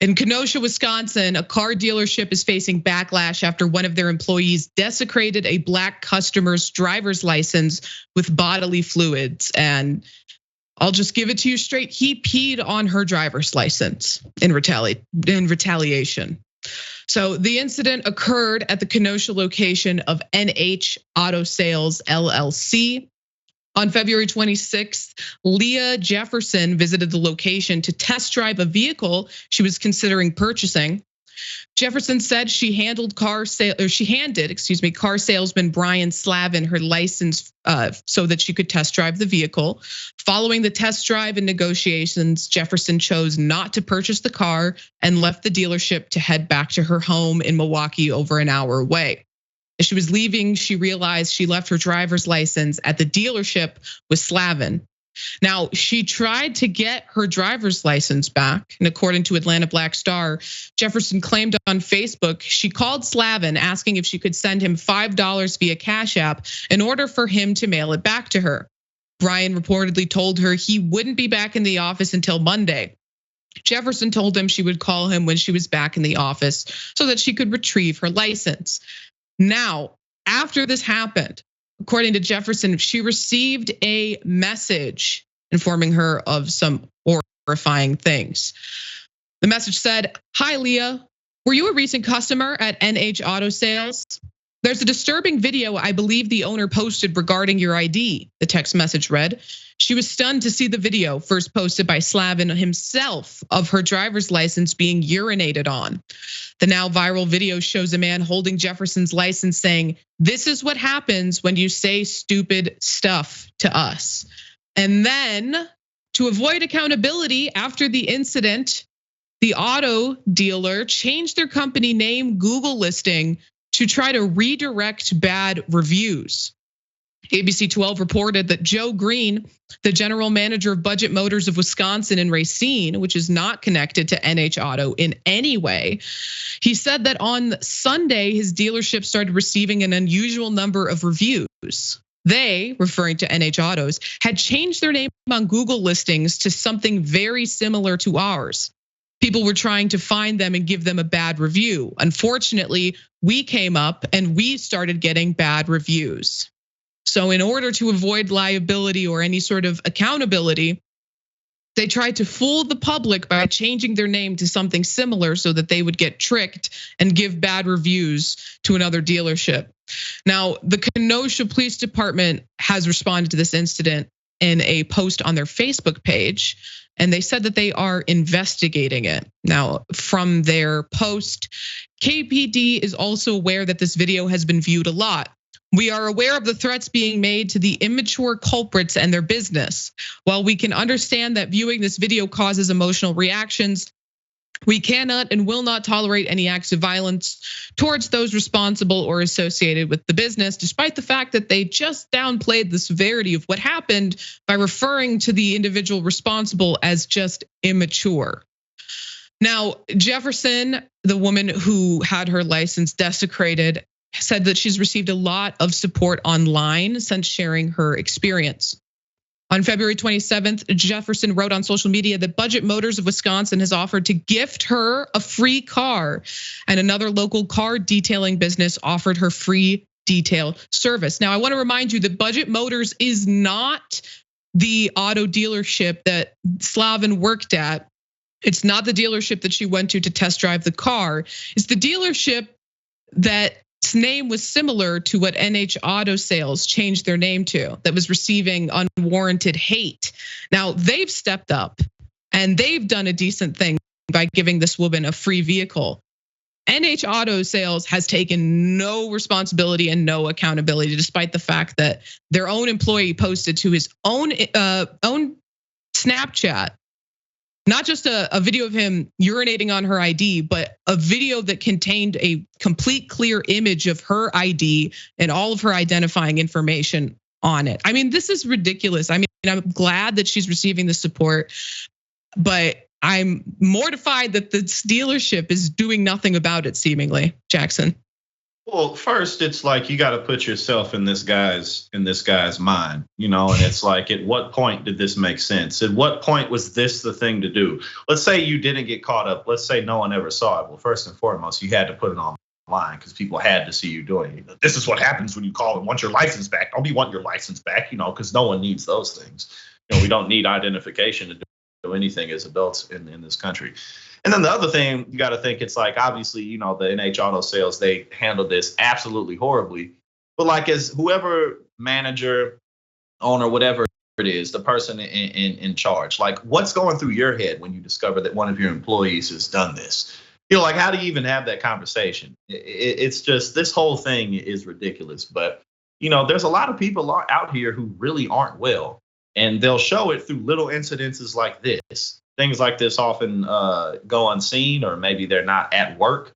In Kenosha, Wisconsin, a car dealership is facing backlash after one of their employees desecrated a black customer's driver's license with bodily fluids. And I'll just give it to you straight. He peed on her driver's license in retaliation. So the incident occurred at the Kenosha location of NH Auto Sales LLC. On February 26th, Leah Jefferson visited the location to test drive a vehicle she was considering purchasing. Jefferson said she handed car salesman Brian Slavin her license so that she could test drive the vehicle. Following the test drive and negotiations, Jefferson chose not to purchase the car and left the dealership to head back to her home in Milwaukee, over an hour away. As she was leaving, she realized she left her driver's license at the dealership with Slavin. Now, she tried to get her driver's license back, and according to Atlanta Black Star, Jefferson claimed on Facebook she called Slavin asking if she could send him $5 via Cash App in order for him to mail it back to her. Brian reportedly told her he wouldn't be back in the office until Monday. Jefferson told him she would call him when she was back in the office so that she could retrieve her license. Now, after this happened, according to Jefferson, she received a message informing her of some horrifying things. The message said, "Hi, Leah. Were you a recent customer at NH Auto Sales? There's a disturbing video I believe the owner posted regarding your ID," the text message read. She was stunned to see the video, first posted by Slavin himself, of her driver's license being urinated on. The now viral video shows a man holding Jefferson's license saying, "This is what happens when you say stupid stuff to us." And then, to avoid accountability after the incident, the auto dealer changed their company name Google listing to try to redirect bad reviews. ABC 12 reported that Joe Green, the general manager of Budget Motors of Wisconsin in Racine, which is not connected to NH Auto in any way, he said that on Sunday, his dealership started receiving an unusual number of reviews. They, referring to NH Autos, had changed their name on Google listings to something very similar to ours. People were trying to find them and give them a bad review. Unfortunately, we came up and we started getting bad reviews. So in order to avoid liability or any sort of accountability, they tried to fool the public by changing their name to something similar so that they would get tricked and give bad reviews to another dealership. Now, the Kenosha Police Department has responded to this incident in a post on their Facebook page, and they said that they are investigating it. Now, from their post, KPD is also aware that this video has been viewed a lot. "We are aware of the threats being made to the immature culprits and their business. While we can understand that viewing this video causes emotional reactions, we cannot and will not tolerate any acts of violence towards those responsible or associated with the business, despite the fact that they just downplayed the severity of what happened by referring to the individual responsible as just immature." Now, Jefferson, the woman who had her license desecrated, said that she's received a lot of support online since sharing her experience. On February 27th, Jefferson wrote on social media that Budget Motors of Wisconsin has offered to gift her a free car, and another local car detailing business offered her free detail service. Now, I want to remind you that Budget Motors is not the auto dealership that Slavin worked at. It's not the dealership that she went to test drive the car. It's the dealership that its name was similar to what NH Auto Sales changed their name to, that was receiving unwarranted hate. Now, they've stepped up and they've done a decent thing by giving this woman a free vehicle. NH Auto Sales has taken no responsibility and no accountability, despite the fact that their own employee posted to his own Snapchat not just a video of him urinating on her ID, but a video that contained a complete clear image of her ID and all of her identifying information on it. I mean, this is ridiculous. I mean, I'm glad that she's receiving the support, but I'm mortified that this dealership is doing nothing about it, seemingly. Jackson. Well, first, it's like you got to put yourself in this guy's mind, and it's like, at what point did this make sense? At what point was this the thing to do? Let's say you didn't get caught up. Let's say no one ever saw it. Well, first and foremost, you had to put it online because people had to see you doing it. This is what happens when you call and want your license back. Don't be wanting your license back, because no one needs those things. We don't need identification to do anything as adults in this country. And then the other thing you got to think, it's like, obviously, the NH Auto Sales, they handled this absolutely horribly. But like, as whoever manager, owner, whatever it is, the person in charge, like, what's going through your head when you discover that one of your employees has done this? Like, how do you even have that conversation? It's just, this whole thing is ridiculous. But, there's a lot of people out here who really aren't well, and they'll show it through little incidences like this. Things like this often go unseen, or maybe they're not at work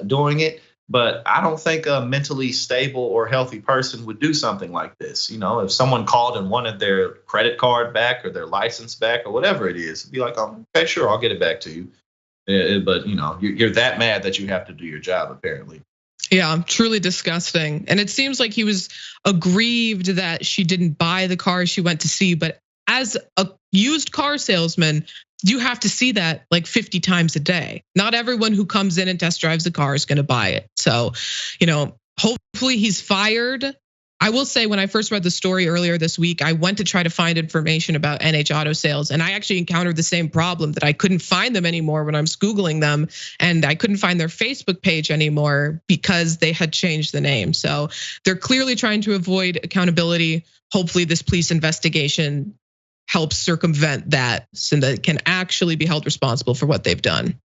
doing it. But I don't think a mentally stable or healthy person would do something like this. If someone called and wanted their credit card back or their license back or whatever it is, it'd be like, oh, okay, sure, I'll get it back to you. But, you're that mad that you have to do your job, apparently. Yeah, truly disgusting. And it seems like he was aggrieved that she didn't buy the car she went to see. But as a used car salesman, you have to see that like 50 times a day. Not everyone who comes in and test drives a car is going to buy it. So, hopefully he's fired. I will say, when I first read the story earlier this week, I went to try to find information about NH Auto Sales, and I actually encountered the same problem, that I couldn't find them anymore when I was Googling them, and I couldn't find their Facebook page anymore because they had changed the name. So they're clearly trying to avoid accountability. Hopefully this police investigation helps circumvent that so that it can actually be held responsible for what they've done.